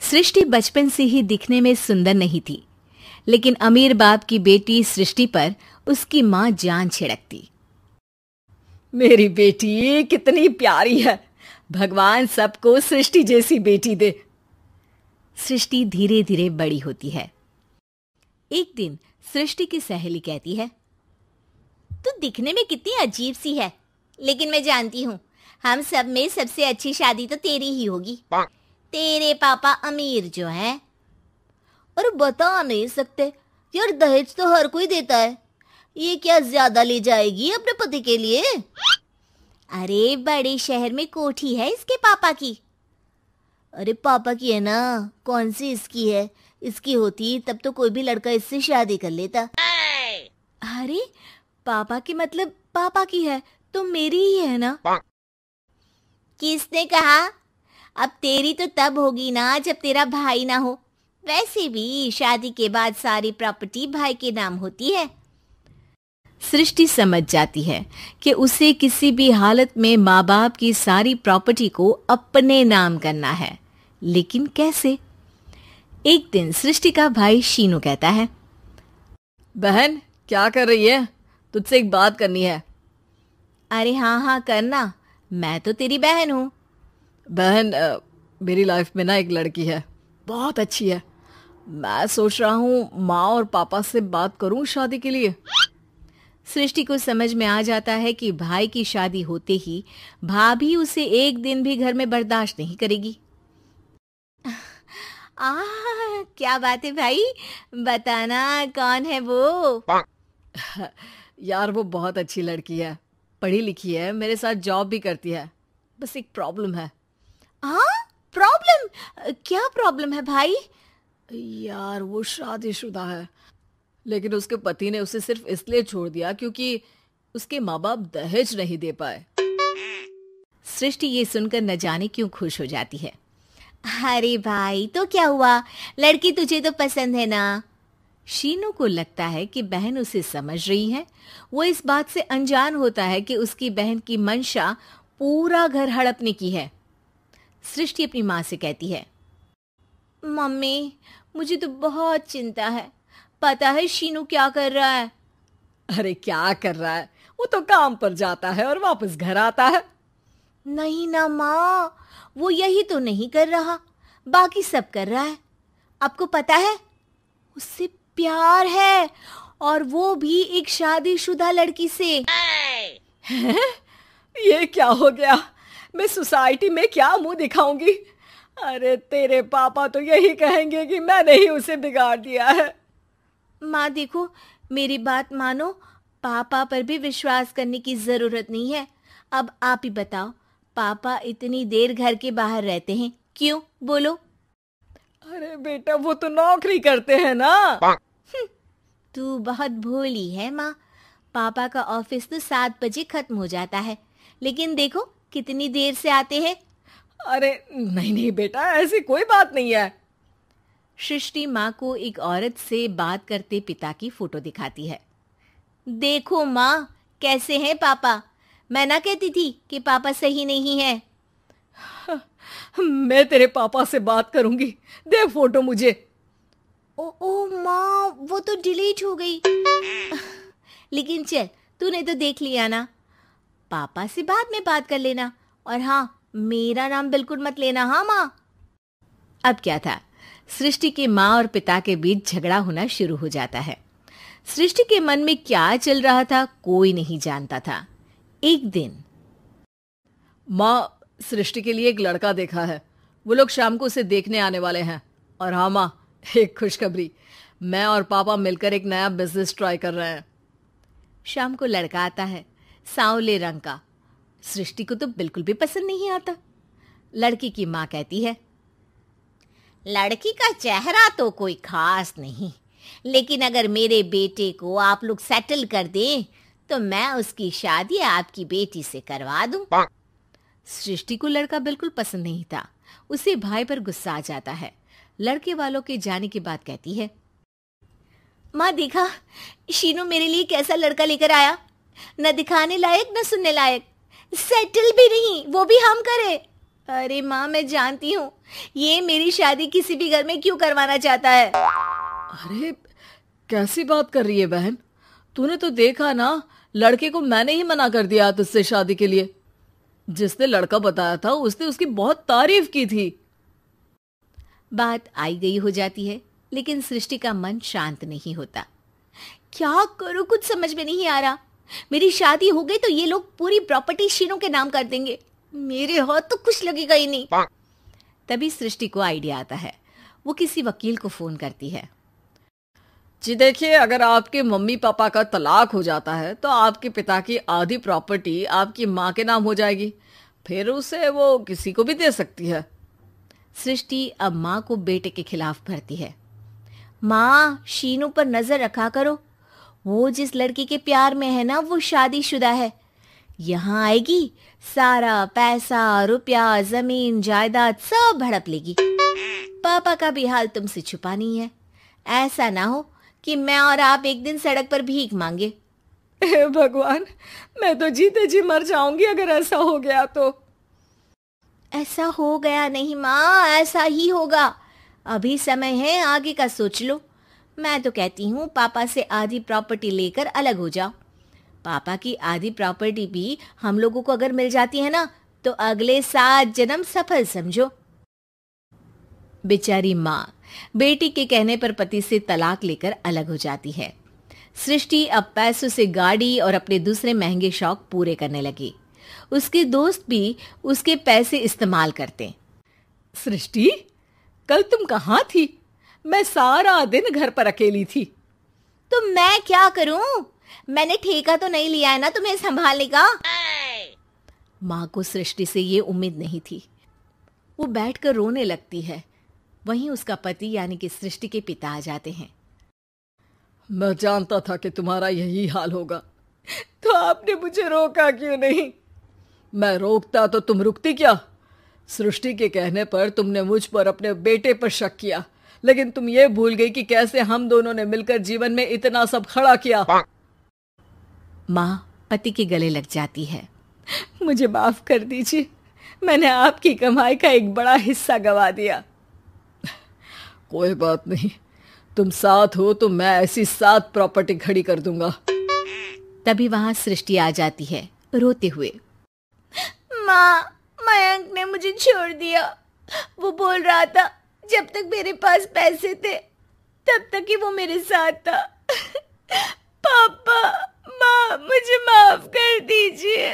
सृष्टि बचपन से ही दिखने में सुंदर नहीं थी, लेकिन अमीर बाप की बेटी सृष्टि पर उसकी माँ जान छिड़कती। मेरी बेटी कितनी प्यारी है, भगवान सबको सृष्टि जैसी बेटी दे। सृष्टि धीरे धीरे बड़ी होती है। एक दिन सृष्टि की सहेली कहती है, तू दिखने में कितनी अजीब सी है, लेकिन मैं जानती हूँ हम सब में सबसे अच्छी शादी तो तेरी ही होगी। तेरे पापा अमीर जो हैं। और बता नहीं सकते यार, दहेज तो हर कोई देता है, ये क्या ज्यादा ले जाएगी अपने पति के लिए? अरे बड़े शहर में कोठी है इसके पापा की। अरे पापा की है ना, कौन सी इसकी है? इसकी होती तब तो कोई भी लड़का इससे शादी कर लेता। अरे पापा की मतलब पापा की है तो मेरी ही है ना? किसने कहा? अब तेरी तो तब होगी ना जब तेरा भाई ना हो। वैसे भी शादी के बाद सारी प्रॉपर्टी भाई के नाम होती है। सृष्टि समझ जाती है कि उसे किसी भी हालत में माँ बाप की सारी प्रॉपर्टी को अपने नाम करना है, लेकिन कैसे? एक दिन सृष्टि का भाई शीनू कहता है, बहन क्या कर रही है? तुझसे एक बात करनी है। अरे हाँ हाँ करना, मैं तो तेरी बहन हूँ। बहन मेरी लाइफ में ना एक लड़की है, बहुत अच्छी है। मैं सोच रहा हूँ माँ और पापा से बात करूँ शादी के लिए। सृष्टि को समझ में आ जाता है कि भाई की शादी होते ही भाभी उसे एक दिन भी घर में बर्दाश्त नहीं करेगी। क्या बात है भाई, बताना कौन है वो? यार वो बहुत अच्छी लड़की है, पढ़ी लिखी है, मेरे साथ जॉब भी करती है। बस एक प्रॉब्लम है। हाँ प्रॉब्लम? क्या प्रॉब्लम है भाई? यार वो शादीशुदा है, लेकिन उसके पति ने उसे सिर्फ इसलिए छोड़ दिया क्योंकि उसके माँ बाप दहेज नहीं दे पाए। सृष्टि ये सुनकर न जाने क्यों खुश हो जाती है। अरे भाई तो क्या हुआ, लड़की तुझे तो पसंद है ना? शीनू को लगता है कि बहन उसे समझ रही है। वो इस बात से अनजान होता है कि उसकी बहन की मंशा पूरा घर हड़पने की है। सृष्टि अपनी माँ से कहती है, मम्मी मुझे तो बहुत चिंता है, पता है शीनू क्या कर रहा है? अरे क्या कर रहा है, वो तो काम पर जाता है और वापस घर आता है। नहीं ना माँ, वो यही तो नहीं कर रहा, बाकी सब कर रहा है। आपको पता है उससे प्यार है, और वो भी एक शादीशुदा लड़की से। ये क्या हो गया? मैं सोसाइटी में क्या मुंह दिखाऊंगी? अरे तेरे पापा तो यही कहेंगे कि मैंने ही उसे बिगाड़ दिया है। माँ देखो, मेरी बात मानो, पापा पर भी विश्वास करने की जरूरत नहीं है। अब आप ही बताओ, पापा इतनी देर घर के बाहर रहते हैं क्यों? बोलो। अरे बेटा वो तो नौकरी करते हैं ना। तू बहुत भोली है माँ। पापा का ऑफिस तो 7 बजे खत्म हो जाता है, लेकिन देखो कितनी देर से आते हैं। अरे नहीं नहीं बेटा, ऐसी कोई बात नहीं है। सृष्टि माँ को एक औरत से बात करते पिता की फोटो दिखाती है। देखो माँ कैसे हैं पापा, मैं ना कहती थी कि पापा सही नहीं है। मैं तेरे पापा से बात करूंगी, दे फोटो मुझे। ओ माँ, वो तो डिलीट हो गई। लेकिन चल, तूने तो देख लिया ना, पापा से बाद में बात कर लेना। और हाँ, मेरा नाम बिल्कुल मत लेना। हाँ माँ। अब क्या था, सृष्टि के माँ और पिता के बीच झगड़ा होना शुरू हो जाता है। सृष्टि के मन में क्या चल रहा था कोई नहीं जानता था। एक दिन, माँ सृष्टि के लिए एक लड़का देखा है, वो लोग शाम को उसे देखने आने वाले हैं। और हाँ माँ, एक खुशखबरी, मैं और पापा मिलकर एक नया बिजनेस ट्राई कर रहे हैं। शाम को लड़का आता है, सांवले रंग का। सृष्टि को तो बिल्कुल भी पसंद नहीं आता। लड़की की माँ कहती है, लड़की का चेहरा तो कोई खास नहीं, लेकिन अगर मेरे बेटे को आप लोग सेटल कर दें तो मैं उसकी शादी आपकी बेटी से करवा दूं। सृष्टि को लड़का बिल्कुल पसंद नहीं था। उसे भाई पर गुस्सा आ जाता है। लड़के वालों के जाने के बाद कहती है, माँ देखा शीनू मेरे लिए कैसा लड़का लेकर आया, न दिखाने लायक न सुनने लायक, सेटल भी नहीं, वो भी हम करे। अरे माँ, मैं जानती हूँ ये मेरी शादी किसी भी घर में क्यों करवाना चाहता है। अरे कैसी बात कर रही है बहन, तूने तो देखा ना, लड़के को मैंने ही मना कर दिया तुझसे शादी के लिए। जिसने लड़का बताया था उसने उसकी बहुत तारीफ की थी। बात आई गई हो जाती है, लेकिन सृष्टि का मन शांत नहीं होता। क्या करूं, कुछ समझ में नहीं आ रहा। मेरी शादी हो गई तो ये लोग पूरी प्रॉपर्टी शीनू के नाम कर देंगे, मेरे हाथ तो कुछ लगेगा ही नहीं। तभी सृष्टि को आइडिया आता है। वो किसी वकील को फोन करती है। जी देखिए, अगर आपके मम्मी पापा का तलाक हो जाता है तो आपके पिता की आधी प्रॉपर्टी आपकी माँ के नाम हो जाएगी, फिर उसे वो किसी को भी दे सकती है। सृष्टि अब माँ को बेटे के खिलाफ भरती है। माँ, शीनू पर नजर रखा करो, वो जिस लड़की के प्यार में है ना, वो शादीशुदा है। यहाँ आएगी, सारा पैसा, रुपया, जमीन, जायदाद सब हड़प लेगी। पापा का भी हाल तुमसे छुपा नहीं है। ऐसा ना हो कि मैं और आप एक दिन सड़क पर भीख मांगे। हे भगवान, मैं तो जीते जी मर जाऊंगी अगर ऐसा हो गया तो। ऐसा हो गया नहीं माँ, ऐसा ही होगा। अभी समय है, आगे का सोच लो। मैं तो कहती हूँ पापा से आधी प्रॉपर्टी लेकर अलग हो जाओ। पापा की आधी प्रॉपर्टी भी हम लोगों को अगर मिल जाती है ना, तो अगले 7 जन्म सफल समझो। बेचारी माँ बेटी के कहने पर पति से तलाक लेकर अलग हो जाती है। सृष्टि अब पैसों से गाड़ी और अपने दूसरे महंगे शौक पूरे करने लगी। उसके दोस्त भी उसके पैसे इस्तेमाल करते। सृष्टि, कल तुम कहाँ थी? मैं सारा दिन घर पर अकेली थी। तो मैं क्या करूं? मैंने ठेका तो नहीं लिया है ना तुम्हें संभालने का। माँ को सृष्टि से ये उम्मीद नहीं थी। वो बैठकर रोने लगती है। वहीं उसका पति यानी कि सृष्टि के पिता आ जाते हैं। मैं जानता था कि तुम्हारा यही हाल होगा, तो आपने मुझे रोका क्यों नहीं? मैं रोकता तो तुम रुकती क्या? सृष्टि के कहने पर तुमने मुझ पर अपने बेटे पर शक किया, लेकिन तुम ये भूल गई कि कैसे हम दोनों ने मिलकर जीवन में इतना सब खड़ा किया। माँ पति के गले लग जाती है। मुझे माफ कर दीजिए, मैंने आपकी कमाई का एक बड़ा हिस्सा गवा दिया। कोई बात नहीं, तुम साथ हो तो मैं ऐसी 7 प्रॉपर्टी खड़ी कर दूंगा। तभी वहां सृष्टि आ जाती है रोते हुए। माँ, मयंक ने मुझे छोड़ दिया। वो बोल रहा था जब तक मेरे पास पैसे थे तब तक ही वो मेरे साथ था। पापा, माँ, मुझे माफ कर दीजिए।